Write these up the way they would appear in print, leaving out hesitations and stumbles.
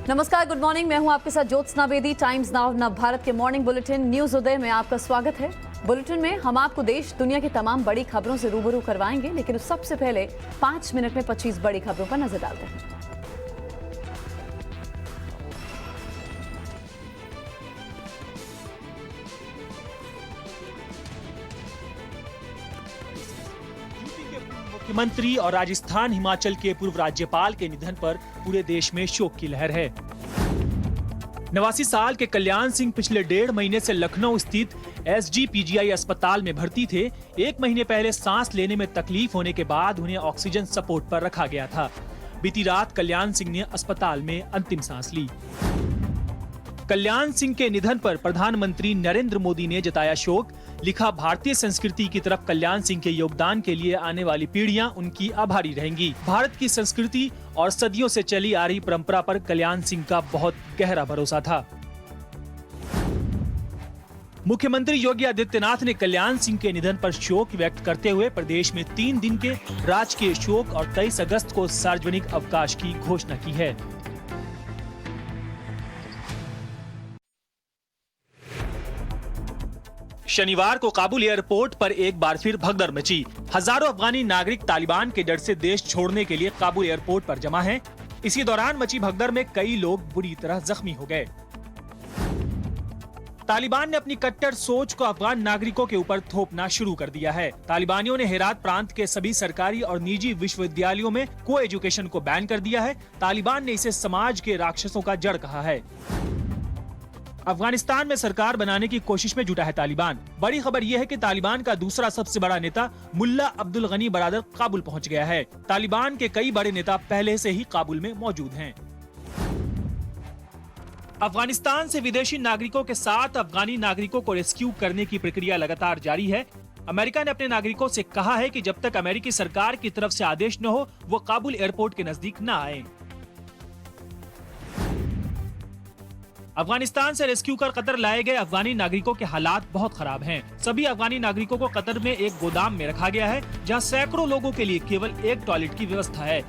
नमस्कार, good morning. मैं हूं आपके साथ ज्योत्सना बेदी। टाइम्स नाउ नव भारत के मॉर्निंग बुलेटिन न्यूज उदय में आपका स्वागत है। बुलेटिन में हम आपको देश दुनिया की तमाम बड़ी खबरों से रूबरू करवाएंगे, लेकिन सबसे पहले 5 मिनट में 25 बड़ी खबरों पर नजर डालते हैं। मुख्यमंत्री और राजस्थान हिमाचल के पूर्व राज्यपाल के निधन पर पूरे देश में शोक की लहर है। 89 साल के कल्याण सिंह पिछले 1.5 महीने से लखनऊ स्थित SGPGI अस्पताल में भर्ती थे। 1 महीने पहले सांस लेने में तकलीफ होने के बाद उन्हें ऑक्सीजन सपोर्ट पर रखा गया था। बीती रात कल्याण सिंह ने अस्पताल में अंतिम सांस ली। कल्याण सिंह के निधन पर प्रधानमंत्री नरेंद्र मोदी ने जताया शोक। लिखा, भारतीय संस्कृति की तरफ कल्याण सिंह के योगदान के लिए आने वाली पीढ़ियां उनकी आभारी रहेंगी। भारत की संस्कृति और सदियों से चली आ रही परंपरा पर कल्याण सिंह का बहुत गहरा भरोसा था। मुख्यमंत्री योगी आदित्यनाथ ने कल्याण सिंह के निधन पर शोक व्यक्त करते हुए प्रदेश में 3 दिन के राजकीय शोक और 23 अगस्त को सार्वजनिक अवकाश की घोषणा की है। शनिवार को काबुल एयरपोर्ट पर एक बार फिर भगदड़ मची। हजारों अफगानी नागरिक तालिबान के डर से देश छोड़ने के लिए काबुल एयरपोर्ट पर जमा हैं। इसी दौरान मची भगदड़ में कई लोग बुरी तरह जख्मी हो गए। तालिबान ने अपनी कट्टर सोच को अफगान नागरिकों के ऊपर थोपना शुरू कर दिया है। तालिबानियों ने हेरात प्रांत के सभी सरकारी और निजी विश्वविद्यालयों में को एजुकेशन को बैन कर दिया है। तालिबान ने इसे समाज के राक्षसों का जड़ कहा है। अफगानिस्तान में सरकार बनाने की कोशिश में जुटा है तालिबान। बड़ी खबर यह है कि तालिबान का दूसरा सबसे बड़ा नेता मुल्ला अब्दुल गनी बरादर काबुल पहुंच गया है। तालिबान के कई बड़े नेता पहले से ही काबुल में मौजूद हैं। अफगानिस्तान से विदेशी नागरिकों के साथ अफगानी नागरिकों को रेस्क्यू करने की प्रक्रिया लगातार जारी है। अमेरिका ने अपने नागरिकों से कहा है कि जब तक अमेरिकी सरकार की तरफ से आदेश न हो, वो काबुल एयरपोर्ट के नजदीक न आए। अफगानिस्तान से रेस्क्यू कर कतर लाए गए अफगानी नागरिकों के हालात बहुत खराब हैं। सभी अफगानी नागरिकों को कतर में एक गोदाम में रखा गया है, जहां सैकड़ों लोगों के लिए केवल एक टॉयलेट की व्यवस्था है।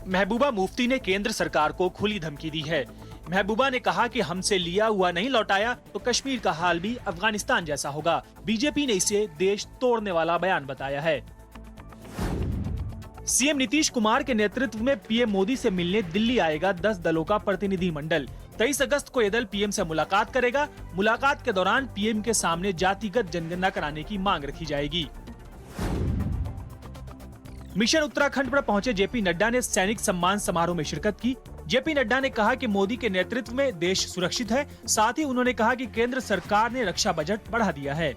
महबूबा मुफ्ती ने केंद्र सरकार को खुली धमकी दी है। महबूबा ने कहा कि हमसे लिया हुआ नहीं लौटाया तो कश्मीर का हाल भी अफगानिस्तान जैसा होगा। बीजेपी ने इसे देश तोड़ने वाला बयान बताया है। सीएम नीतीश कुमार के नेतृत्व में पीएम मोदी से मिलने दिल्ली आएगा 10 दलों का प्रतिनिधिमंडल। 23 अगस्त को ये दल पीएम से मुलाकात करेगा। मुलाकात के दौरान पीएम के सामने जातिगत जनगणना कराने की मांग रखी जाएगी। मिशन उत्तराखंड पर पहुंचे जेपी नड्डा ने सैनिक सम्मान समारोह में शिरकत की। जेपी नड्डा ने कहा कि मोदी के नेतृत्व में देश सुरक्षित है। साथ ही उन्होंने कहा कि केंद्र सरकार ने रक्षा बजट बढ़ा दिया है।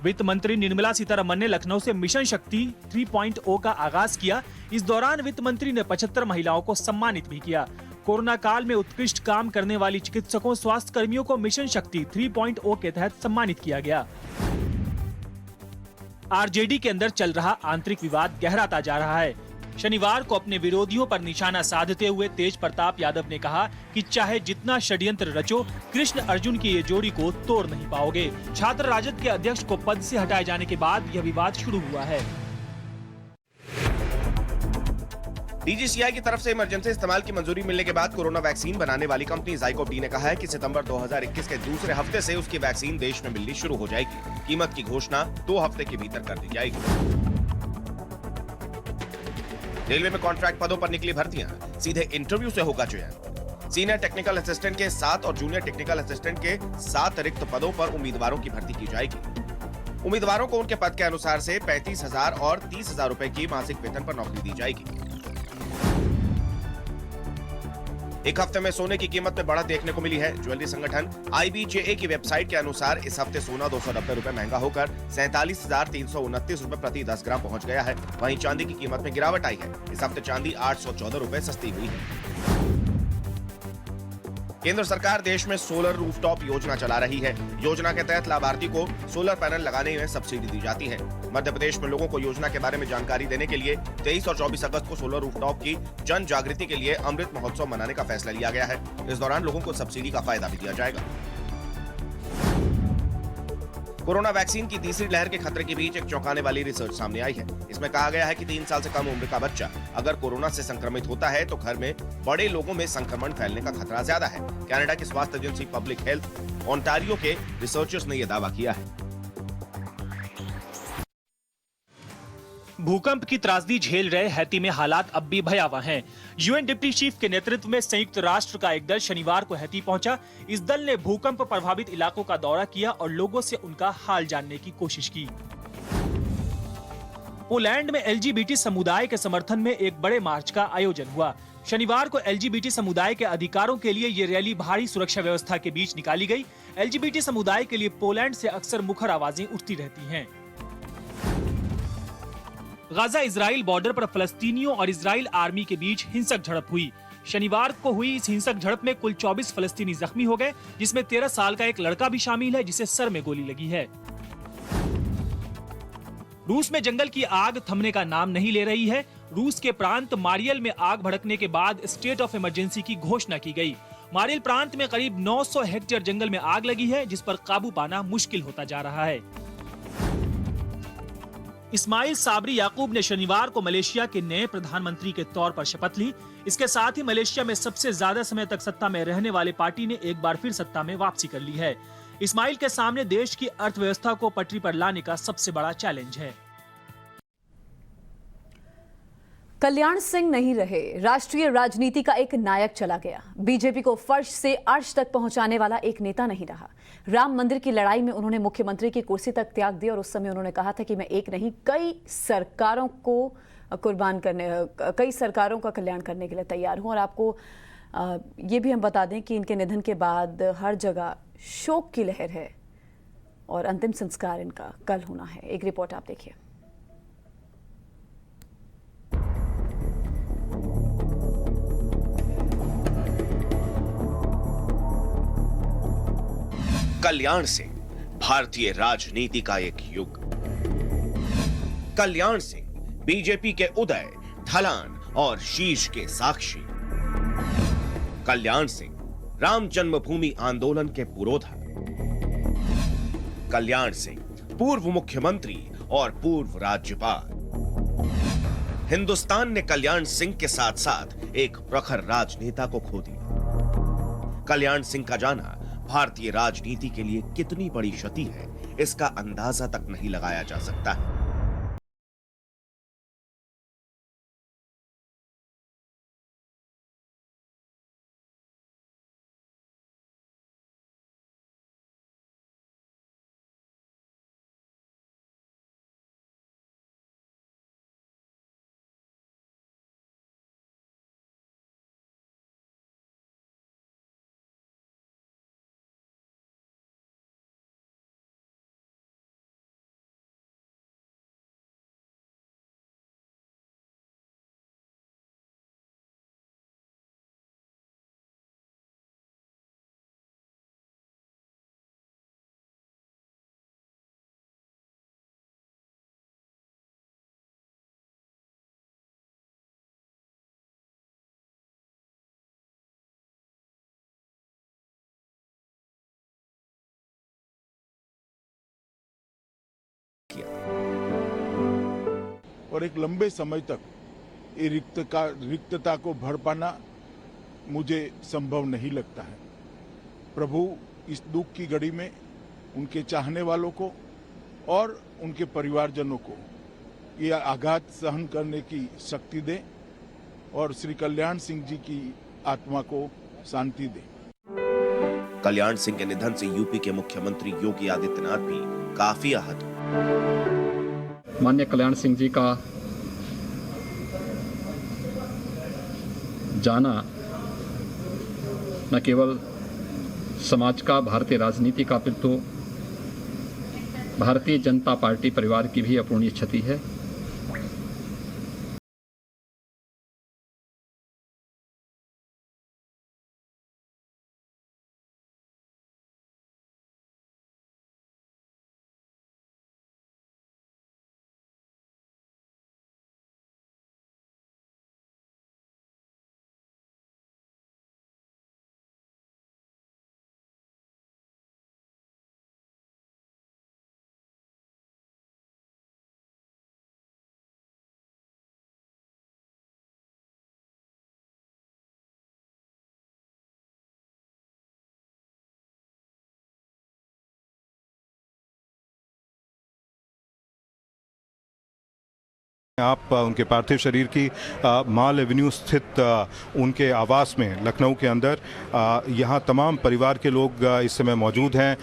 वित्त मंत्री निर्मला सीतारमण ने लखनऊ से मिशन शक्ति 3.0 का आगाज किया। इस दौरान वित्त मंत्री ने 75 महिलाओं को सम्मानित भी किया। कोरोना काल में उत्कृष्ट काम करने वाली चिकित्सकों, स्वास्थ्य कर्मियों को मिशन शक्ति 3.0 के तहत सम्मानित किया गया। आरजेडी के अंदर चल रहा आंतरिक विवाद गहराता जा रहा है। शनिवार को अपने विरोधियों पर निशाना साधते हुए तेज प्रताप यादव ने कहा कि चाहे जितना षड्यंत्र रचो, कृष्ण अर्जुन की ये जोड़ी को तोड़ नहीं पाओगे। छात्र राजद के अध्यक्ष को पद से हटाए जाने के बाद यह विवाद शुरू हुआ है। डीजीसीआई की तरफ से इमरजेंसी इस्तेमाल की मंजूरी मिलने के बाद कोरोना वैक्सीन बनाने वाली कंपनी ज़ाइकोव डी ने कहा है कि सितंबर 2021 के दूसरे हफ्ते से उसकी वैक्सीन देश में मिलनी शुरू हो जाएगी। कीमत की घोषणा 2 हफ्ते के भीतर कर दी जाएगी। रेलवे में कॉन्ट्रैक्ट पदों पर निकली भर्तियां, सीधे इंटरव्यू से होगा चयन। सीनियर टेक्निकल असिस्टेंट के 7 और जूनियर टेक्निकल असिस्टेंट के 7 रिक्त पदों पर उम्मीदवारों की भर्ती की जाएगी। उम्मीदवारों को उनके पद के अनुसार से 35,000 और 30,000 रुपए की मासिक वेतन पर नौकरी दी जाएगी। एक हफ्ते में सोने की कीमत में बढ़त देखने को मिली है। ज्वेलरी संगठन IBJA की वेबसाइट के अनुसार इस हफ्ते सोना 290 रुपए महंगा होकर 47,329 रुपए प्रति 10 ग्राम पहुंच गया है। वहीं चांदी की कीमत में गिरावट आई है। इस हफ्ते चांदी 814 रुपए सस्ती हुई है। केंद्र सरकार देश में सोलर रूफटॉप योजना चला रही है। योजना के तहत लाभार्थी को सोलर पैनल लगाने में सब्सिडी दी जाती है। मध्य प्रदेश में लोगों को योजना के बारे में जानकारी देने के लिए 23 और 24 अगस्त को सोलर रूफटॉप की जन जागृति के लिए अमृत महोत्सव मनाने का फैसला लिया गया है। इस दौरान लोगों को सब्सिडी का फायदा भी दिया जाएगा। कोरोना वैक्सीन की तीसरी लहर के खतरे के बीच एक चौंकाने वाली रिसर्च सामने आई है। इसमें कहा गया है कि 3 साल से कम उम्र का बच्चा अगर कोरोना से संक्रमित होता है तो घर में बड़े लोगों में संक्रमण फैलने का खतरा ज्यादा है। कनाडा की स्वास्थ्य एजेंसी पब्लिक हेल्थ ओंटारियो के रिसर्चर्स ने यह दावा किया है। भूकंप की त्रासदी झेल रहे हैती में हालात अब भी भयावह हैं। यूएन डिप्टी चीफ के नेतृत्व में संयुक्त राष्ट्र का एक दल शनिवार को हैती पहुंचा। इस दल ने भूकंप प्रभावित इलाकों का दौरा किया और लोगों से उनका हाल जानने की कोशिश की। पोलैंड में एलजीबीटी समुदाय के समर्थन में एक बड़े मार्च का आयोजन हुआ। शनिवार को एलजीबीटी समुदाय के अधिकारों के लिए ये रैली भारी सुरक्षा व्यवस्था के बीच निकाली गई। एलजीबीटी समुदाय के लिए पोलैंड से अक्सर मुखर आवाजें उठती रहती हैं। गाजा इजराइल बॉर्डर पर फलस्तीनियों और इजराइल आर्मी के बीच हिंसक झड़प हुई। शनिवार को हुई इस हिंसक झड़प में कुल 24 फलस्तीनी जख्मी हो गए, जिसमें 13 साल का एक लड़का भी शामिल है जिसे सर में गोली लगी है। रूस में जंगल की आग थमने का नाम नहीं ले रही है। रूस के प्रांत मारियल में आग भड़कने के बाद स्टेट ऑफ इमरजेंसी की घोषणा की गई। मारियल प्रांत में करीब 900 हेक्टेयर जंगल में आग लगी है, जिस पर काबू पाना मुश्किल होता जा रहा है। इस्माइल साबरी याकूब ने शनिवार को मलेशिया के नए प्रधानमंत्री के तौर पर शपथ ली। इसके साथ ही मलेशिया में सबसे ज्यादा समय तक सत्ता में रहने वाले पार्टी ने एक बार फिर सत्ता में वापसी कर ली है। इस्माइल के सामने देश की अर्थव्यवस्था को पटरी पर लाने का सबसे बड़ा चैलेंज है। कल्याण सिंह नहीं रहे, राष्ट्रीय राजनीति का एक नायक चला गया। बीजेपी को फर्श से अर्श तक पहुंचाने वाला एक नेता नहीं रहा। राम मंदिर की लड़ाई में उन्होंने मुख्यमंत्री की कुर्सी तक त्याग दी और उस समय उन्होंने कहा था कि मैं एक नहीं कई सरकारों को कुर्बान करने, कई सरकारों का कल्याण करने के लिए तैयार हूं। और आपको ये भी हम बता दें कि इनके निधन के बाद हर जगह शोक की लहर है और अंतिम संस्कार इनका कल होना है। एक रिपोर्ट आप देखिए। कल्याण सिंह, भारतीय राजनीति का एक युग। कल्याण सिंह बीजेपी के उदय, ढलान और शीर्ष के साक्षी। कल्याण सिंह राम जन्मभूमि आंदोलन के पुरोधा। कल्याण सिंह पूर्व मुख्यमंत्री और पूर्व राज्यपाल। हिंदुस्तान ने कल्याण सिंह के साथ साथ एक प्रखर राजनेता को खो दिया। कल्याण सिंह का जाना भारतीय राजनीति के लिए कितनी बड़ी क्षति है, इसका अंदाजा तक नहीं लगाया जा सकता है। और एक लंबे समय तक ये रिक्तता को भर पाना मुझे संभव नहीं लगता है। प्रभु इस दुख की घड़ी में उनके चाहने वालों को और उनके परिवारजनों को ये आघात सहन करने की शक्ति दे और श्री कल्याण सिंह जी की आत्मा को शांति दे। कल्याण सिंह के निधन से यूपी के मुख्यमंत्री योगी आदित्यनाथ भी काफी आहत हुए। माननीय कल्याण सिंह जी का जाना न केवल समाज का, भारतीय राजनीति का, अपितु भारतीय जनता पार्टी परिवार की भी अपूरणीय क्षति है। आप उनके पार्थिव शरीर की माल एवेन्यू स्थित उनके आवास में लखनऊ के अंदर यहाँ तमाम परिवार के लोग इस समय मौजूद हैं।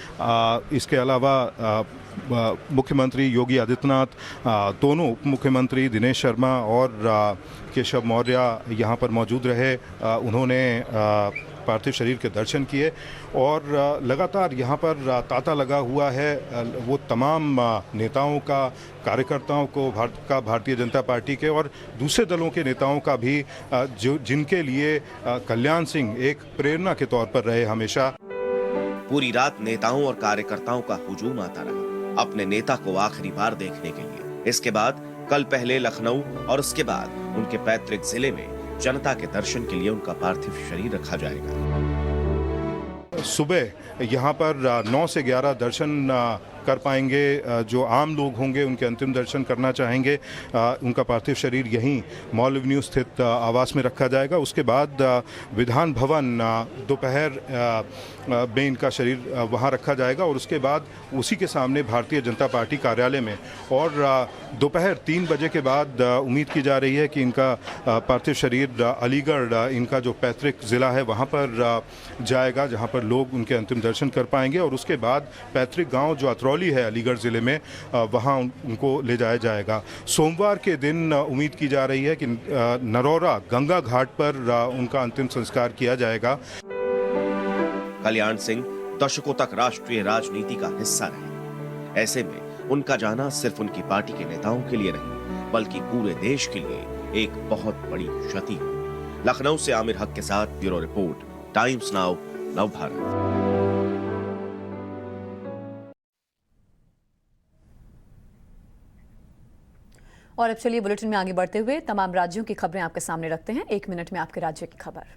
इसके अलावा मुख्यमंत्री योगी आदित्यनाथ, दोनों उप मुख्यमंत्री दिनेश शर्मा और केशव मौर्य यहाँ पर मौजूद रहे। उन्होंने पार्थिव शरीर के दर्शन किए और लगातार यहाँ पर तांता लगा हुआ है वो तमाम नेताओं का, कार्यकर्ताओं को, भारतीय जनता पार्टी के और दूसरे दलों के नेताओं का भी, जो जिनके लिए कल्याण सिंह एक प्रेरणा के तौर पर रहे हमेशा। पूरी रात नेताओं और कार्यकर्ताओं का हुजूम आता रहा अपने नेता को आखिरी बार देखने के लिए। इसके बाद कल पहले लखनऊ और उसके बाद उनके पैतृक जिले में जनता के दर्शन के लिए उनका पार्थिव शरीर रखा जाएगा। सुबह यहाँ पर 9 से 11 दर्शन कर पाएंगे। जो आम लोग होंगे उनके अंतिम दर्शन करना चाहेंगे, उनका पार्थिव शरीर यहीं मॉल एवेन्यू स्थित आवास में रखा जाएगा। उसके बाद विधान भवन दोपहर में इनका शरीर वहाँ रखा जाएगा और उसके बाद उसी के सामने भारतीय जनता पार्टी कार्यालय में और दोपहर 3 बजे के बाद उम्मीद की जा रही है कि इनका पार्थिव शरीर अलीगढ़, इनका जो पैतृक ज़िला है वहाँ पर जाएगा, जहाँ पर लोग उनके अंतिम दर्शन कर पाएंगे और उसके बाद पैतृक गांव जो अतरौली है अलीगढ़ ज़िले में, वहाँ उनको ले जाया जाएगा। सोमवार के दिन उम्मीद की जा रही है कि नरौरा गंगा घाट पर उनका अंतिम संस्कार किया जाएगा। कल्याण सिंह दशकों तक राष्ट्रीय राजनीति का हिस्सा रहे। ऐसे में उनका जाना सिर्फ उनकी पार्टी के नेताओं के लिए नहीं बल्कि पूरे देश के लिए एक बहुत बड़ी क्षति है। लखनऊ से आमिर हक के साथ bureau report, times now, Navbharat. और अब चलिए बुलेटिन में आगे बढ़ते हुए तमाम राज्यों की खबरें आपके सामने रखते हैं। 1 मिनट में आपके राज्य की खबर।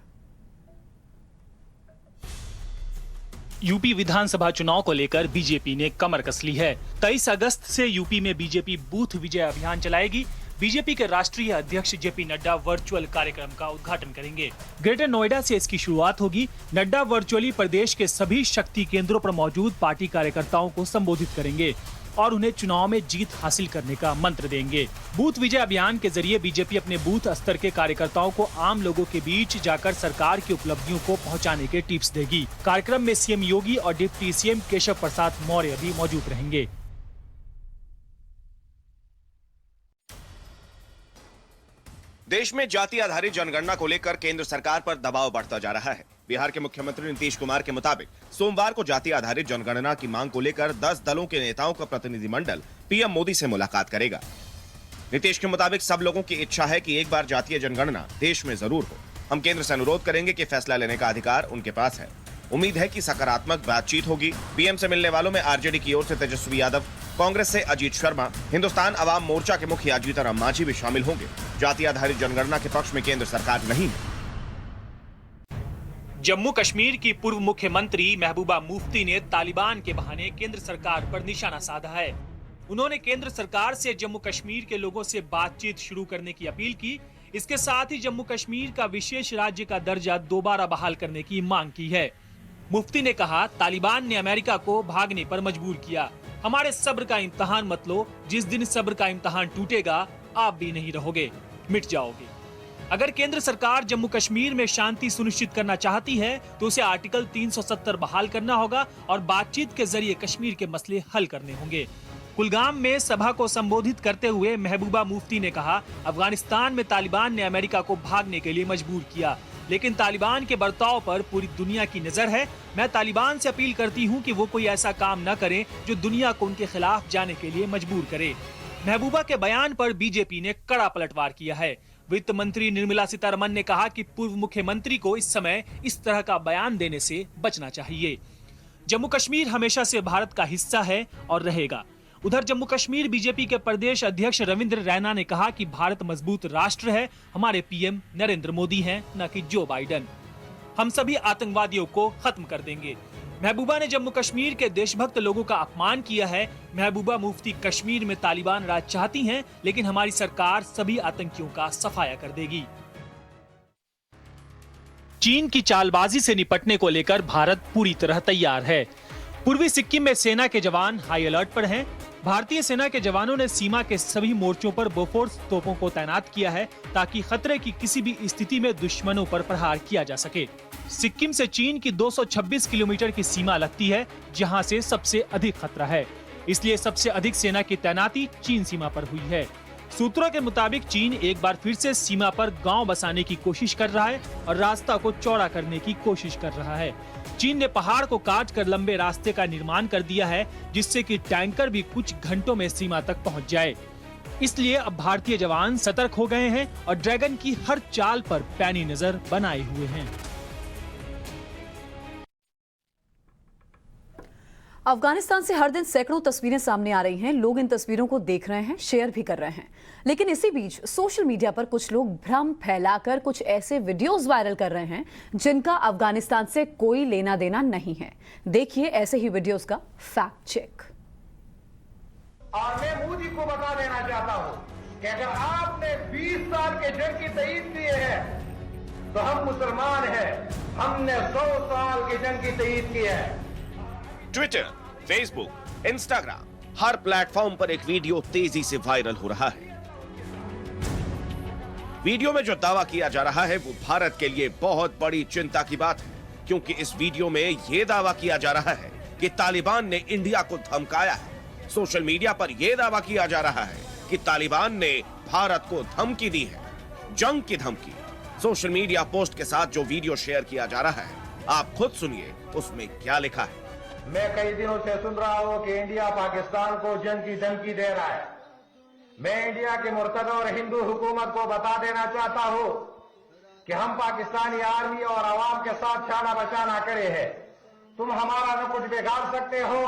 यूपी विधानसभा चुनाव को लेकर बीजेपी ने कमर कस ली है। 23 अगस्त से यूपी में बीजेपी बूथ विजय अभियान चलाएगी। बीजेपी के राष्ट्रीय अध्यक्ष जेपी नड्डा वर्चुअल कार्यक्रम का उद्घाटन करेंगे। ग्रेटर नोएडा से इसकी शुरुआत होगी। नड्डा वर्चुअली प्रदेश के सभी शक्ति केंद्रों पर मौजूद पार्टी कार्यकर्ताओं को संबोधित करेंगे और उन्हें चुनाव में जीत हासिल करने का मंत्र देंगे। बूथ विजय अभियान के जरिए बीजेपी अपने बूथ स्तर के कार्यकर्ताओं को आम लोगों के बीच जाकर सरकार की उपलब्धियों को पहुंचाने के टिप्स देगी। कार्यक्रम में सीएम योगी और डिप्टी सीएम केशव प्रसाद मौर्य भी मौजूद रहेंगे। देश में जाति आधारित जनगणना को लेकर केंद्र सरकार पर दबाव बढ़ता जा रहा है। बिहार के मुख्यमंत्री नीतीश कुमार के मुताबिक सोमवार को जाति आधारित जनगणना की मांग को लेकर 10 दलों के नेताओं का प्रतिनिधिमंडल पीएम मोदी से मुलाकात करेगा। नीतीश के मुताबिक सब लोगों की इच्छा है कि एक बार जातीय जनगणना देश में जरूर हो। हम केंद्र से अनुरोध करेंगे कि फैसला लेने का अधिकार उनके पास है। उम्मीद है कि सकारात्मक बातचीत होगी। पीएम से मिलने वालों में आरजेडी की ओर से तेजस्वी यादव, कांग्रेस से अजीत शर्मा, हिंदुस्तान अवाम मोर्चा के मुखिया जीतन मांझी भी शामिल होंगे। जाति आधारित जनगणना के पक्ष में केंद्र सरकार नहीं है। जम्मू कश्मीर की पूर्व मुख्यमंत्री महबूबा मुफ्ती ने तालिबान के बहाने केंद्र सरकार पर निशाना साधा है। उन्होंने केंद्र सरकार से जम्मू कश्मीर के लोगों से बातचीत शुरू करने की अपील की। इसके साथ ही जम्मू कश्मीर का विशेष राज्य का दर्जा दोबारा बहाल करने की मांग की है। मुफ्ती ने कहा, तालिबान ने अमेरिका को भागने पर मजबूर किया। हमारे सब्र का इम्तिहान मत लो। जिस दिन सब्र का इम्तिहान टूटेगा आप भी नहीं रहोगे, मिट जाओगे। अगर केंद्र सरकार जम्मू कश्मीर में शांति सुनिश्चित करना चाहती है तो उसे आर्टिकल 370 बहाल करना होगा और बातचीत के जरिए कश्मीर के मसले हल करने होंगे। कुलगाम में सभा को संबोधित करते हुए महबूबा मुफ्ती ने कहा, अफगानिस्तान में तालिबान ने अमेरिका को भागने के लिए मजबूर किया, लेकिन तालिबान के बर्ताव पर पूरी दुनिया की नजर है। मैं तालिबान से अपील करती हूं कि वो कोई ऐसा काम न करें जो दुनिया को उनके खिलाफ जाने के लिए मजबूर करे। महबूबा के बयान पर बीजेपी ने कड़ा पलटवार किया है। वित्त मंत्री निर्मला सीतारमण ने कहा कि पूर्व मुख्यमंत्री को इस समय इस तरह का बयान देने से बचना चाहिए। जम्मू कश्मीर हमेशा से भारत का हिस्सा है और रहेगा। उधर जम्मू कश्मीर बीजेपी के प्रदेश अध्यक्ष रविंद्र रैना ने कहा कि भारत मजबूत राष्ट्र है। हमारे पीएम नरेंद्र मोदी हैं, न कि जो बाइडन। हम सभी आतंकवादियों को खत्म कर देंगे। महबूबा ने जम्मू कश्मीर के देशभक्त लोगों का अपमान किया है। महबूबा मुफ्ती कश्मीर में तालिबान राज चाहती हैं, लेकिन हमारी सरकार सभी आतंकियों का सफाया कर देगी। चीन की चालबाजी से निपटने को लेकर भारत पूरी तरह तैयार है। पूर्वी सिक्किम में सेना के जवान हाई अलर्ट पर हैं। भारतीय सेना के जवानों ने सीमा के सभी मोर्चों पर बोफोर्स तोपों को तैनात किया है ताकि खतरे की किसी भी स्थिति में दुश्मनों पर प्रहार किया जा सके। सिक्किम से चीन की 226 किलोमीटर की सीमा लगती है, जहां से सबसे अधिक खतरा है। इसलिए सबसे अधिक सेना की तैनाती चीन सीमा पर हुई है। सूत्रों के मुताबिक चीन एक बार फिर से सीमा पर गांव बसाने की कोशिश कर रहा है और रास्ता को चौड़ा करने की कोशिश कर रहा है। चीन ने पहाड़ को काट कर लंबे रास्ते का निर्माण कर दिया है, जिससे कि टैंकर भी कुछ घंटों में सीमा तक पहुंच जाए। इसलिए अब भारतीय जवान सतर्क हो गए हैं और ड्रैगन की हर चाल पर पैनी नजर बनाए हुए हैं। अफगानिस्तान से हर दिन सैकड़ों तस्वीरें सामने आ रही हैं। लोग इन तस्वीरों को देख रहे हैं, शेयर भी कर रहे हैं। लेकिन इसी बीच सोशल मीडिया पर कुछ लोग भ्रम फैलाकर कुछ ऐसे वीडियोस वायरल कर रहे हैं जिनका अफगानिस्तान से कोई लेना देना नहीं है। देखिए ऐसे ही वीडियोस का फैक्ट चेक। और मैं मोदी को बता देना चाहता हूं कि अगर आपने 20 साल के जंग की तईद की है तो हम मुसलमान हैं। हमने 100 साल के जंग की तईद की है। ट्विटर, फेसबुक, इंस्टाग्राम, हर प्लेटफॉर्म पर एक वीडियो तेजी से वायरल हो रहा है। वीडियो में जो दावा किया जा रहा है वो भारत के लिए बहुत बड़ी चिंता की बात है, क्योंकि इस वीडियो में यह दावा किया जा रहा है कि तालिबान ने इंडिया को धमकाया है। सोशल मीडिया पर यह दावा किया जा रहा है कि तालिबान ने भारत को धमकी दी है, जंग की धमकी। सोशल मीडिया पोस्ट के साथ जो वीडियो शेयर किया जा रहा है, आप खुद सुनिए उसमें क्या लिखा है। मैं कई दिनों से सुन रहा हूं कि इंडिया पाकिस्तान को जंग की धमकी दे रहा है। मैं इंडिया के मुर्तद और हिंदू हुकूमत को बता देना चाहता हूं कि हम पाकिस्तानी आर्मी और आवाम के साथ छाना बचाना करे हैं। तुम हमारा न कुछ बिगाड़ सकते हो।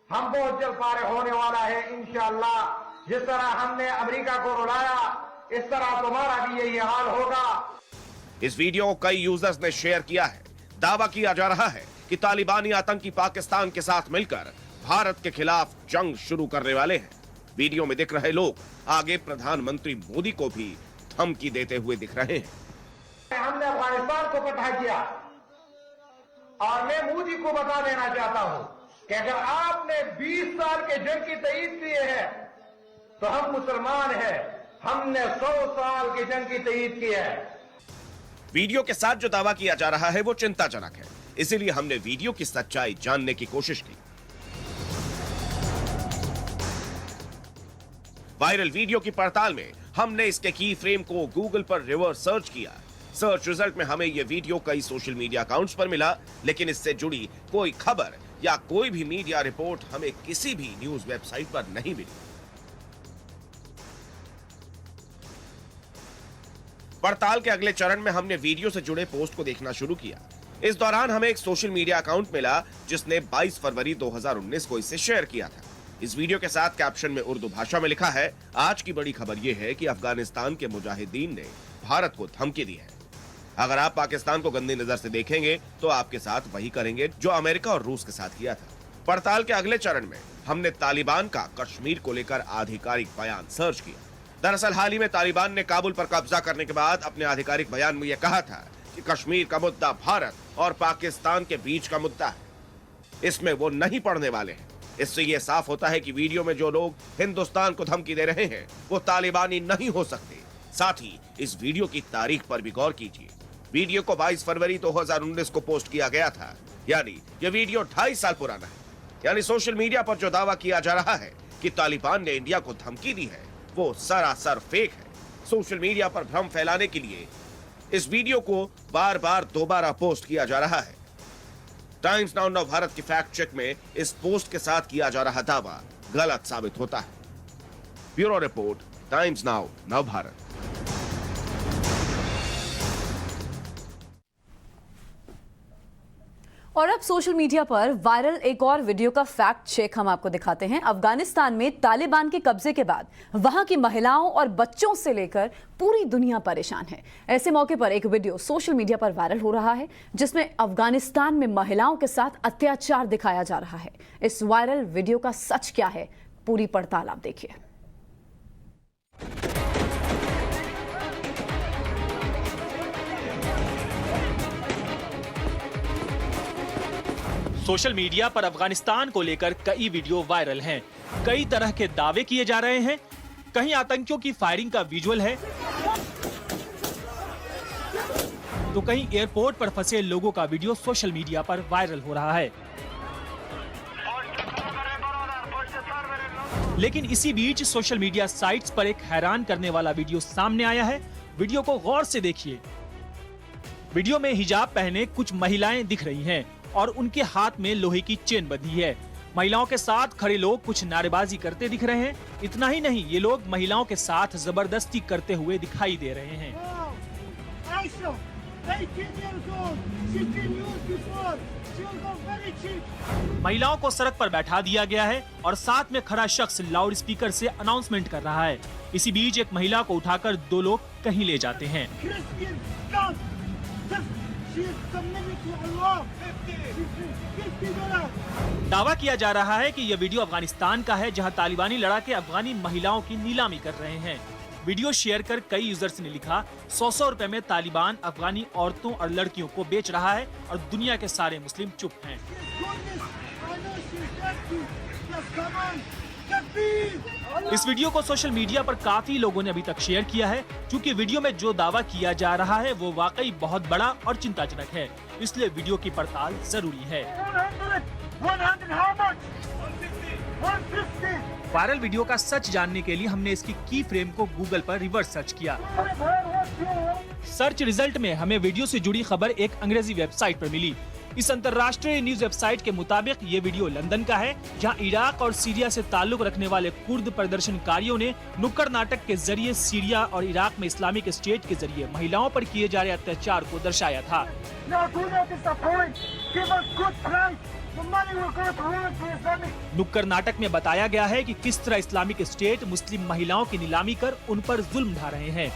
हम बहुत जल्द फारिग होने वाला है इंशाअल्लाह। जिस तरह हमने अमेरिका को रुलाया, इस तरह तुम्हारा भी यही हाल होगा। इस वीडियो को कई यूजर्स ने शेयर किया है। दावा किया जा रहा है कि तालिबानी आतंकी पाकिस्तान के साथ मिलकर भारत के खिलाफ जंग शुरू करने वाले हैं। वीडियो में दिख रहे लोग आगे प्रधानमंत्री मोदी को भी धमकी देते हुए दिख रहे हैं। हमने अफगानिस्तान को पठा किया और मैं मोदी को बता देना चाहता हूं कि अगर आपने 20 साल के जंग की तईद की है तो हम मुसलमान हैं। हमने 100 साल की जंग की तईद की है। वीडियो के साथ जो दावा किया जा रहा है वो चिंताजनक है, इसीलिए हमने वीडियो की सच्चाई जानने की कोशिश की। वायरल वीडियो की पड़ताल में हमने इसके की फ्रेम को गूगल पर रिवर्स सर्च किया। सर्च रिजल्ट में हमें यह वीडियो कई सोशल मीडिया अकाउंट्स पर मिला, लेकिन इससे जुड़ी कोई खबर या कोई भी मीडिया रिपोर्ट हमें किसी भी न्यूज वेबसाइट पर नहीं मिली। पड़ताल के अगले चरण में हमने वीडियो से जुड़े पोस्ट को देखना शुरू किया। इस दौरान हमें एक सोशल मीडिया अकाउंट मिला जिसने 22 फरवरी 2019 को इसे शेयर किया था। इस वीडियो के साथ कैप्शन में उर्दू भाषा में लिखा है, आज की बड़ी खबर यह है कि अफगानिस्तान के मुजाहिदीन ने भारत को धमकी दी है। अगर आप पाकिस्तान को गंदी नजर से देखेंगे तो आपके साथ वही करेंगे जो अमेरिका और रूस के साथ किया था। पड़ताल के अगले चरण में हमने तालिबान का कश्मीर को लेकर आधिकारिक बयान सर्च किया। दरअसल हाल ही में तालिबान ने काबुल पर कब्जा करने के बाद अपने आधिकारिक बयान में यह कहा था कि कश्मीर का मुद्दा भारत और पाकिस्तान के बीच का मुद्दा है, इसमें वो नहीं पड़ने वाले हैं। इससे यह साफ होता है कि वीडियो में जो लोग हिंदुस्तान को धमकी दे रहे हैं वो तालिबानी नहीं हो सकते। साथ ही इस वीडियो की तारीख पर भी गौर कीजिए। वीडियो को 22 फरवरी 2019 को पोस्ट किया गया था, यानी यह वीडियो 2.5 साल पुराना है। यानी सोशल मीडिया पर जो दावा किया जा रहा है कि तालिबान ने इंडिया को धमकी दी है वो सरासर फेक है। सोशल मीडिया पर भ्रम फैलाने के लिए इस वीडियो को बार बार दोबारा पोस्ट किया जा रहा है। टाइम्स नाउ नव भारत की फैक्ट चेक में इस पोस्ट के साथ किया जा रहा दावा गलत साबित होता है। ब्यूरो रिपोर्ट, टाइम्स नाउ नव भारत। और अब सोशल मीडिया पर वायरल एक और वीडियो का फैक्ट चेक हम आपको दिखाते हैं। अफगानिस्तान में तालिबान के कब्जे के बाद वहां की महिलाओं और बच्चों से लेकर पूरी दुनिया परेशान है। ऐसे मौके पर एक वीडियो सोशल मीडिया पर वायरल हो रहा है जिसमें अफगानिस्तान में महिलाओं के साथ अत्याचार दिखाया जा रहा है। इस वायरल वीडियो का सच क्या है, पूरी पड़ताल आप देखिए। सोशल मीडिया पर अफगानिस्तान को लेकर कई वीडियो वायरल हैं। कई तरह के दावे किए जा रहे हैं। कहीं आतंकियों की फायरिंग का विजुअल है, तो कहीं एयरपोर्ट पर फंसे लोगों का वीडियो सोशल मीडिया पर वायरल हो रहा है। लेकिन इसी बीच सोशल मीडिया साइट्स पर एक हैरान करने वाला वीडियो सामने आया है। वीडियो को गौर से देखिए। वीडियो में हिजाब पहने कुछ महिलाएं दिख रही हैं और उनके हाथ में लोहे की चेन बंधी है। महिलाओं के साथ खड़े लोग कुछ नारेबाजी करते दिख रहे हैं। इतना ही नहीं, ये लोग महिलाओं के साथ जबरदस्ती करते हुए दिखाई दे रहे हैं। महिलाओं को सड़क पर बैठा दिया गया है और साथ में खड़ा शख्स लाउड स्पीकर से अनाउंसमेंट कर रहा है। इसी बीच एक महिला को उठाकर दो लोग कहीं ले जाते हैं। दावा किया जा रहा है कि यह वीडियो अफगानिस्तान का है, जहां तालिबानी लड़ाके अफगानी महिलाओं की नीलामी कर रहे हैं। वीडियो शेयर कर कई यूजर्स ने लिखा, 100 रुपए में तालिबान अफगानी औरतों और लड़कियों को बेच रहा है और दुनिया के सारे मुस्लिम चुप हैं। इस वीडियो को सोशल मीडिया पर काफी लोगों ने अभी तक शेयर किया है। क्योंकि वीडियो में जो दावा किया जा रहा है वो वाकई बहुत बड़ा और चिंताजनक है, इसलिए वीडियो की पड़ताल जरूरी है। वायरल वीडियो का सच जानने के लिए हमने इसकी की फ्रेम को गूगल पर रिवर्स सर्च किया। सर्च रिजल्ट में हमें वीडियो से जुड़ी खबर एक अंग्रेजी वेबसाइट पर मिली। इस अंतर्राष्ट्रीय न्यूज वेबसाइट के मुताबिक ये वीडियो लंदन का है, जहां इराक और सीरिया से ताल्लुक रखने वाले कुर्द प्रदर्शनकारियों ने नुक्कड़ नाटक के जरिए सीरिया और इराक में इस्लामिक स्टेट के जरिए महिलाओं पर किए जा रहे अत्याचार को दर्शाया था। नुक्कड़ नाटक में बताया गया है कि किस तरह इस्लामिक स्टेट मुस्लिम महिलाओं की नीलामी कर उन पर जुल्म ढा रहे हैं।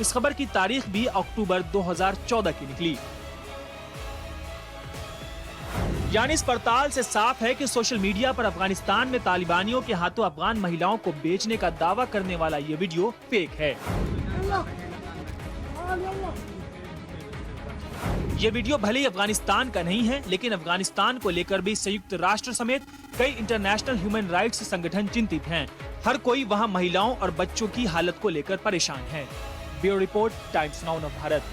इस खबर की तारीख भी अक्टूबर 2014 की निकली। यानी इस पड़ताल से साफ है कि सोशल मीडिया पर अफगानिस्तान में तालिबानियों के हाथों अफगान महिलाओं को बेचने का दावा करने वाला ये वीडियो फेक है। ये वीडियो भले ही अफगानिस्तान का नहीं है, लेकिन अफगानिस्तान को लेकर भी संयुक्त राष्ट्र समेत कई इंटरनेशनल ह्यूमन राइट्स संगठन चिंतित हैं। हर कोई वहां महिलाओं और बच्चों की हालत को लेकर परेशान है। Bureau report, times now of Bharat.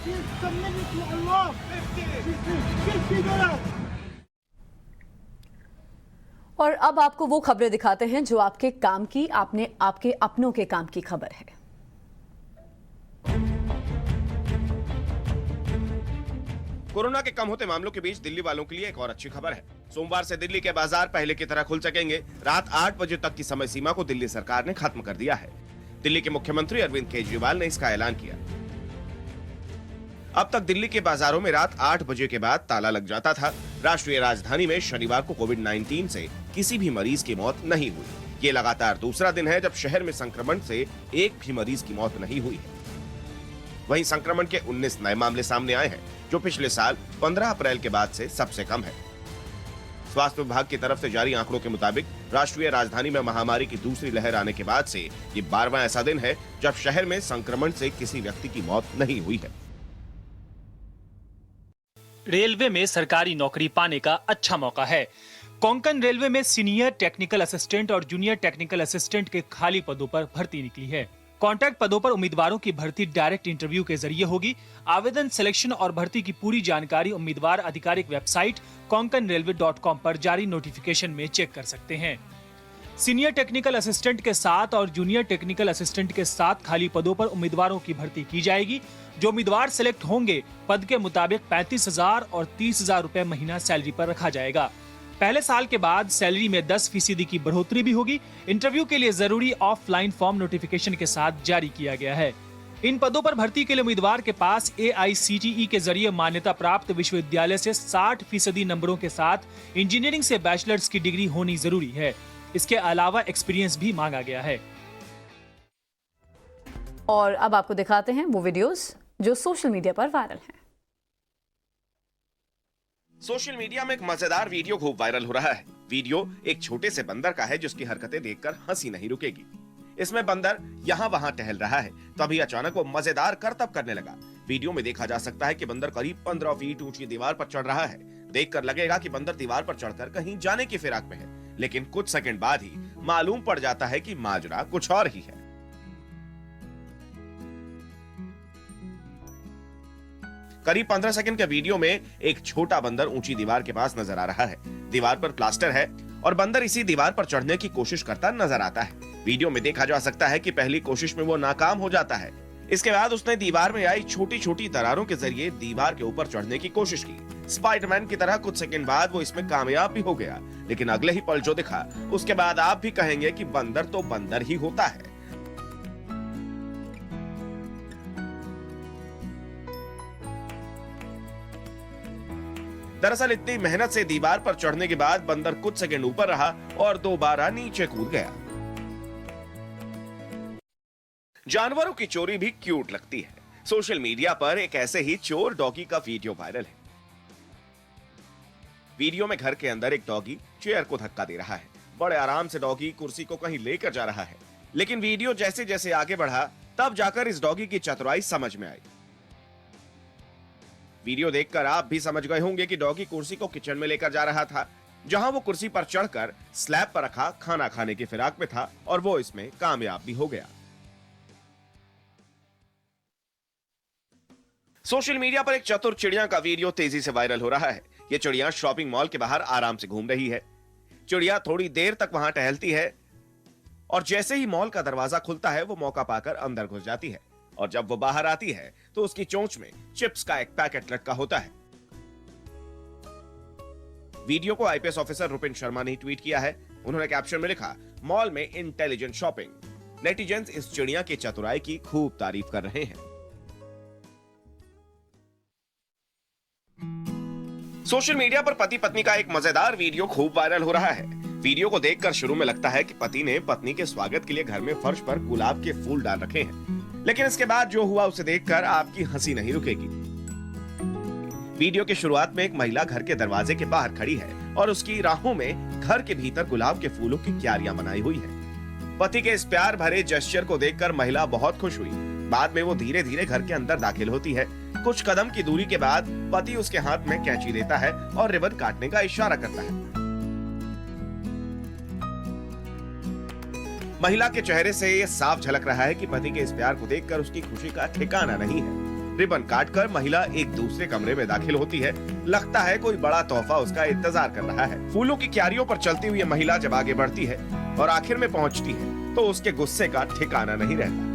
और अब आपको वो खबरें दिखाते हैं जो आपके काम की, आपके अपनों के काम की खबर है। कोरोना के कम होते मामलों के बीच दिल्ली वालों के लिए एक और अच्छी खबर है। सोमवार से दिल्ली के बाजार पहले की तरह खुल सकेंगे। रात 8 बजे तक की समय सीमा को दिल्ली सरकार ने खत्म कर दिया है। दिल्ली के मुख्यमंत्री अरविंद केजरीवाल ने इसका ऐलान किया। अब तक दिल्ली के बाजारों में रात 8 बजे के बाद ताला लग जाता था। राष्ट्रीय राजधानी में शनिवार को कोविड-19 से किसी भी मरीज की मौत नहीं हुई। ये लगातार दूसरा दिन है जब शहर में संक्रमण से एक भी मरीज की मौत नहीं हुई है। वहीं संक्रमण के 19 नए मामले सामने आए हैं, जो पिछले साल 15 अप्रैल के बाद से सबसे कम है। स्वास्थ्य विभाग की तरफ से जारी आंकड़ों के मुताबिक राष्ट्रीय राजधानी में महामारी की दूसरी लहर आने के बाद से ये 12वां ऐसा दिन है जब शहर में संक्रमण से किसी व्यक्ति की मौत नहीं हुई है। रेलवे में सरकारी नौकरी पाने का अच्छा मौका है। कोंकण रेलवे में सीनियर टेक्निकल असिस्टेंट और जूनियर टेक्निकल असिस्टेंट के खाली पदों पर भर्ती निकली है। कॉन्ट्रैक्ट पदों पर उम्मीदवारों की भर्ती डायरेक्ट इंटरव्यू के जरिए होगी। आवेदन, सिलेक्शन और भर्ती की पूरी जानकारी उम्मीदवार आधिकारिक वेबसाइट konkanrailway.com पर जारी नोटिफिकेशन में चेक कर सकते हैं। सीनियर टेक्निकल असिस्टेंट के साथ और जूनियर टेक्निकल असिस्टेंट के साथ खाली पदों पर उम्मीदवारों की भर्ती की जाएगी। जो उम्मीदवार सिलेक्ट होंगे, पद के मुताबिक 35,000 और 30,000 रुपए महीना सैलरी पर रखा जाएगा। पहले साल के बाद सैलरी में 10% की बढ़ोतरी भी होगी। इंटरव्यू के लिए जरूरी ऑफलाइन फॉर्म नोटिफिकेशन के साथ जारी किया गया है। इन पदों पर भर्ती के लिए उम्मीदवार के पास AICTE के जरिए मान्यता प्राप्त विश्वविद्यालय से 60% नंबरों के साथ इंजीनियरिंग से बैचलर्स की डिग्री होनी जरूरी है। इसके अलावा एक्सपीरियंस भी मांगा गया है। और अब आपको दिखाते हैं वो वीडियोस जो सोशल मीडिया पर वायरल हैं। सोशल मीडिया में एक मजेदार वीडियो खूब वायरल हो रहा है। वीडियो एक छोटे से बंदर का है जिसकी हरकतें देखकर हंसी नहीं रुकेगी। इसमें बंदर यहाँ वहाँ टहल रहा है, तभी अचानक वो मजेदार करतब करने लगा। वीडियो में देखा जा सकता है कि बंदर करीब 15 फीट ऊंची दीवार पर चढ़ रहा है। देखकर लगेगा कि बंदर दीवार पर चढ़कर कहीं जाने की फिराक में है, लेकिन कुछ सेकंड बाद ही मालूम पड़ जाता है कि माजरा कुछ और ही है। करीब 15 सेकंड के वीडियो में एक छोटा बंदर ऊंची दीवार के पास नजर आ रहा है। दीवार पर प्लास्टर है और बंदर इसी दीवार पर चढ़ने की कोशिश करता नजर आता है। वीडियो में देखा जा सकता है कि पहली कोशिश में वो नाकाम हो जाता है। इसके बाद उसने दीवार में आई छोटी छोटी दरारों के जरिए दीवार के ऊपर चढ़ने की कोशिश की। स्पाइडरमैन की तरह कुछ सेकंड बाद वो इसमें कामयाब भी हो गया, लेकिन अगले ही पल जो दिखा उसके बाद आप भी कहेंगे कि बंदर तो बंदर ही होता है। दरअसल इतनी मेहनत से दीवार पर चढ़ने के बाद बंदर कुछ सेकंड ऊपर रहा और दोबारा नीचे कूद गया। जानवरों की चोरी भी क्यूट लगती है। सोशल मीडिया पर एक ऐसे ही चोर डॉगी का वीडियो वायरल है। वीडियो में घर के अंदर एक डॉगी चेयर को धक्का दे रहा है। बड़े आराम से डॉगी कुर्सी को कहीं लेकर जा रहा है, लेकिन वीडियो जैसे जैसे आगे बढ़ा तब जाकर इस डॉगी की चतुराई समझ में आई। वीडियो देखकर आप भी समझ गए होंगे कि डॉगी कुर्सी को किचन में लेकर जा रहा था, जहां वो कुर्सी पर चढ़कर स्लैब पर रखा खाना खाने की फिराक में था और वो इसमें कामयाब भी हो गया। सोशल मीडिया पर एक चतुर चिड़िया का वीडियो तेजी से वायरल हो रहा है। ये चिड़िया शॉपिंग मॉल के बाहर आराम से घूम रही है। चिड़िया थोड़ी देर तक वहां टहलती है और जैसे ही मॉल का दरवाजा खुलता है वो मौका पाकर अंदर घुस जाती है, और जब वो बाहर आती है तो उसकी चोंच में चिप्स का एक पैकेट लटका होता है। वीडियो को आईपीएस ऑफिसर रुपिन शर्मा ने ट्वीट किया है। उन्होंने कैप्शन में लिखा, मॉल में इंटेलिजेंट शॉपिंग। नेटिजन्स इस चिड़िया की चतुराई की खूब तारीफ कर रहे हैं। सोशल मीडिया पर पति पत्नी का एक मजेदार वीडियो खूब वायरल हो रहा है। वीडियो को देखकर शुरू में लगता है कि पति ने पत्नी के स्वागत के लिए घर में फर्श पर गुलाब के फूल डाल रखे हैं, लेकिन इसके बाद जो हुआ उसे देखकर आपकी हंसी नहीं रुकेगी। वीडियो की शुरुआत में एक महिला घर के दरवाजे के बाहर खड़ी है और उसकी राहों में घर के भीतर गुलाब के फूलों की क्यारियां बनाई हुई है। पति के इस प्यार भरे जेस्चर को देखकर महिला बहुत खुश हुई। बाद में वो धीरे धीरे घर के अंदर दाखिल होती है। कुछ कदम की दूरी के बाद पति उसके हाथ में कैंची देता है और रिबन काटने का इशारा करता है। महिला के चेहरे से ये साफ झलक रहा है कि पति के इस प्यार को देखकर उसकी खुशी का ठिकाना नहीं है। रिबन काटकर महिला एक दूसरे कमरे में दाखिल होती है। लगता है कोई बड़ा तोहफा उसका इंतजार कर रहा है। फूलों की क्यारियों पर चलती हुई महिला जब आगे बढ़ती है और आखिर में पहुंचती है तो उसके गुस्से का ठिकाना नहीं रहता।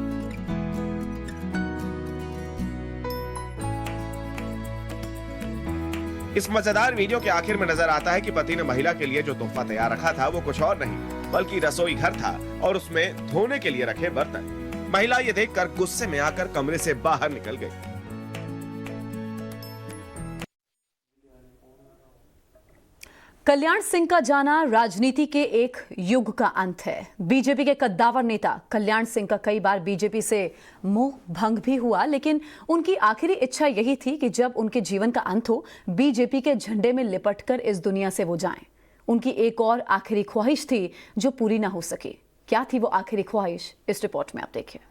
इस मजेदार वीडियो के आखिर में नजर आता है कि पति ने महिला के लिए जो तोहफा तैयार रखा था वो कुछ और नहीं बल्कि रसोई घर था और उसमें धोने के लिए रखे बर्तन। महिला ये देखकर गुस्से में आकर कमरे से बाहर निकल गई। कल्याण सिंह का जाना राजनीति के एक युग का अंत है। बीजेपी के कद्दावर नेता कल्याण सिंह का कई बार बीजेपी से मोह भंग भी हुआ, लेकिन उनकी आखिरी इच्छा यही थी कि जब उनके जीवन का अंत हो, बीजेपी के झंडे में लिपटकर इस दुनिया से वो जाएं। उनकी एक और आखिरी ख्वाहिश थी जो पूरी ना हो सकी। क्या थी वो आखिरी ख्वाहिश, इस रिपोर्ट में आप देखिए।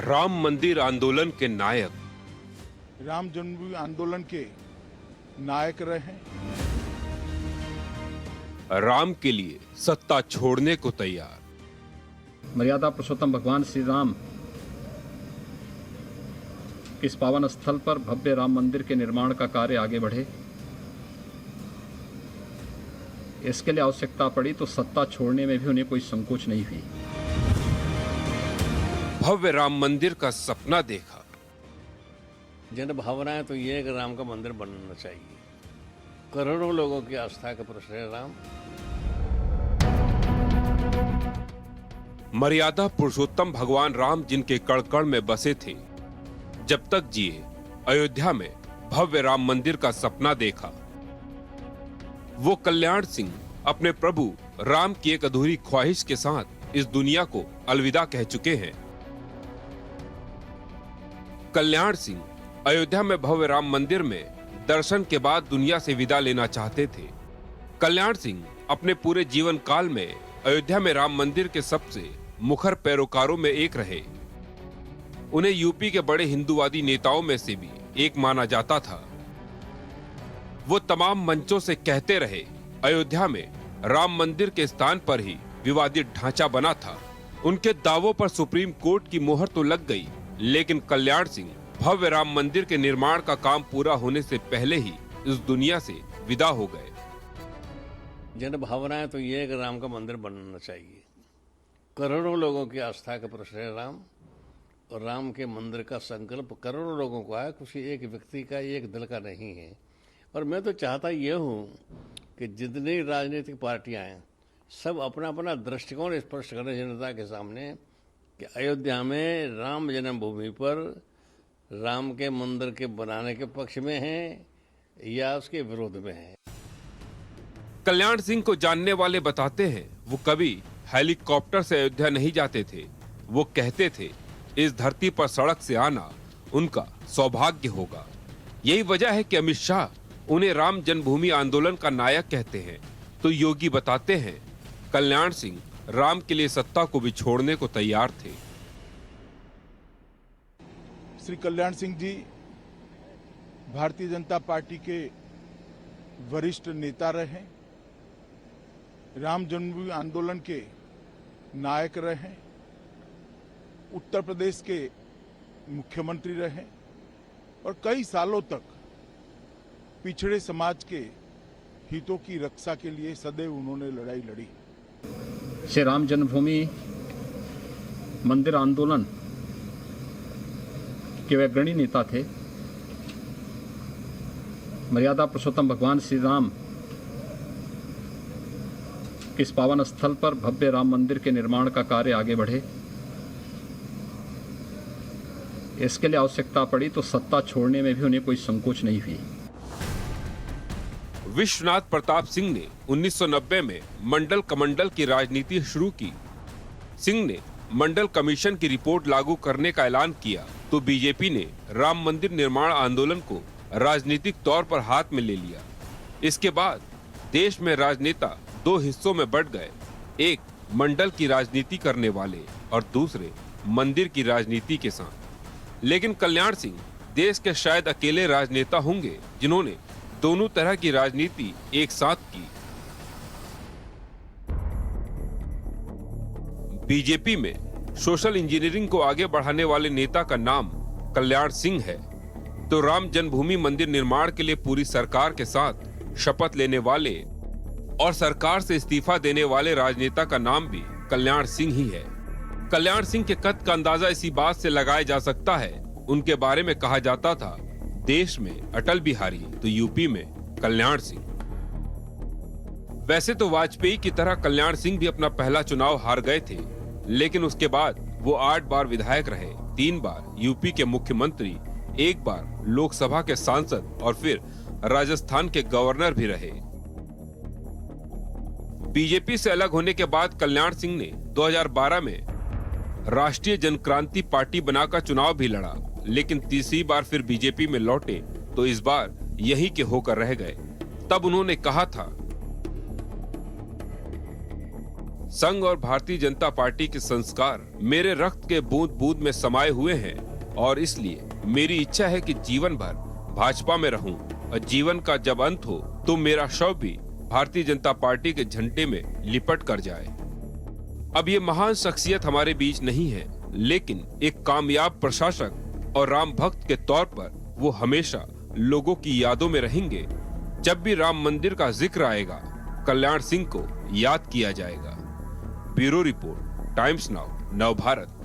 राम मंदिर आंदोलन के नायक, राम जन्मभूमि आंदोलन के नायक रहे। राम के लिए सत्ता छोड़ने को तैयार। मर्यादा पुरुषोत्तम भगवान श्री राम इस पावन स्थल पर भव्य राम मंदिर के निर्माण का कार्य आगे बढ़े, इसके लिए आवश्यकता पड़ी तो सत्ता छोड़ने में भी उन्हें कोई संकोच नहीं हुई। भव्य राम मंदिर का सपना देखा। जन भावनाएं तो ये है कि राम का मंदिर बनना चाहिए। करोड़ों लोगों की आस्था का प्रश्न है राम। मर्यादा पुरुषोत्तम भगवान राम जिनके कण कण में बसे थे, जब तक जिए अयोध्या में भव्य राम मंदिर का सपना देखा। वो कल्याण सिंह अपने प्रभु राम की एक अधूरी ख्वाहिश के साथ इस दुनिया को अलविदा कह चुके हैं। कल्याण सिंह अयोध्या में भव्य राम मंदिर में दर्शन के बाद दुनिया से विदा लेना चाहते थे। कल्याण सिंह अपने पूरे जीवन काल में अयोध्या में राम मंदिर के सबसे मुखर पैरोकारों में एक रहे। उन्हें यूपी के बड़े हिंदूवादी नेताओं में से भी एक माना जाता था। वो तमाम मंचों से कहते रहे अयोध्या में राम मंदिर के स्थान पर ही विवादित ढांचा बना था। उनके दावों पर सुप्रीम कोर्ट की मोहर तो लग गई, लेकिन कल्याण सिंह भव्य राम मंदिर के निर्माण का काम पूरा होने से पहले ही इस दुनिया से विदा हो गए। जन भावनाएं तो ये है कि राम का मंदिर बनना चाहिए। करोड़ों लोगों की आस्था का प्रश्न है राम, और राम के मंदिर का संकल्प करोड़ों लोगों को है, किसी एक व्यक्ति का, एक दल का नहीं है। और मैं तो चाहता ये हूँ कि जितनी राजनीतिक पार्टियां हैं सब अपना अपना दृष्टिकोण स्पष्ट करें जनता के सामने कि अयोध्या में राम जन्मभूमि पर राम के मंदिर के बनाने के पक्ष में हैं या उसके विरोध में हैं। कल्याण सिंह को जानने वाले बताते हैं वो कभी हेलीकॉप्टर से अयोध्या नहीं जाते थे। वो कहते थे इस धरती पर सड़क से आना उनका सौभाग्य होगा। यही वजह है कि अमित शाह उन्हें राम जन्मभूमि आंदोलन का नायक कहते हैं। तो योगी बताते हैं कल्याण सिंह राम के लिए सत्ता को भी छोड़ने को तैयार थे। श्री कल्याण सिंह जी भारतीय जनता पार्टी के वरिष्ठ नेता रहे, राम जन्मभूमि आंदोलन के नायक रहे, उत्तर प्रदेश के मुख्यमंत्री रहे और कई सालों तक पिछड़े समाज के हितों की रक्षा के लिए सदैव उन्होंने लड़ाई लड़ी। श्री राम जन्मभूमि मंदिर आंदोलन के वे अग्रणी नेता थे। मर्यादा पुरुषोत्तम भगवान श्री राम इस पावन स्थल पर भव्य राम मंदिर के निर्माण का कार्य आगे बढ़े। इसके लिए आवश्यकता पड़ी तो सत्ता छोड़ने में भी उन्हें कोई संकोच नहीं हुई। विश्वनाथ प्रताप सिंह ने 1990 में मंडल कमंडल की राजनीति शुरू की। सिंह ने मंडल कमीशन की रिपोर्ट लागू करने का ऐलान किया तो बीजेपी ने राम मंदिर निर्माण आंदोलन को राजनीतिक तौर पर हाथ में ले लिया। इसके बाद देश में राजनेता दो हिस्सों में बंट गए, एक मंडल की राजनीति करने वाले और दूसरे मंदिर की राजनीति के साथ। लेकिन कल्याण सिंह देश के शायद अकेले राजनेता होंगे जिन्होंने दोनों तरह की राजनीति एक साथ की। बीजेपी में सोशल इंजीनियरिंग को आगे बढ़ाने वाले नेता का नाम कल्याण सिंह है, तो राम जन्मभूमि मंदिर निर्माण के लिए पूरी सरकार के साथ शपथ लेने वाले और सरकार से इस्तीफा देने वाले राजनेता का नाम भी कल्याण सिंह ही है। कल्याण सिंह के कद का अंदाजा इसी बात से लगाया जा सकता है, उनके बारे में कहा जाता था देश में अटल बिहारी तो यूपी में कल्याण सिंह। वैसे तो वाजपेयी की तरह कल्याण सिंह भी अपना पहला चुनाव हार गए थे, लेकिन उसके बाद वो 8 बार विधायक रहे, 3 बार यूपी के मुख्यमंत्री, 1 बार लोकसभा के सांसद और फिर राजस्थान के गवर्नर भी रहे। बीजेपी से अलग होने के बाद कल्याण सिंह ने 2012 में राष्ट्रीय जनक्रांति पार्टी बनाकर चुनाव भी लड़ा, लेकिन तीसरी बार फिर बीजेपी में लौटे तो इस बार यही के होकर रह गए। तब उन्होंने कहा था संघ और भारतीय जनता पार्टी के संस्कार मेरे रक्त के बूंद बूंद में समाये हुए हैं और इसलिए मेरी इच्छा है कि जीवन भर भाजपा में रहूं और जीवन का जब अंत हो तो मेरा शव भी भारतीय जनता पार्टी के झंडे में लिपट कर जाए। अब ये महान शख्सियत हमारे बीच नहीं है, लेकिन एक कामयाब प्रशासक और राम भक्त के तौर पर वो हमेशा लोगों की यादों में रहेंगे। जब भी राम मंदिर का जिक्र आएगा, कल्याण सिंह को याद किया जाएगा। ब्यूरो रिपोर्ट, टाइम्स नाउ, नव भारत।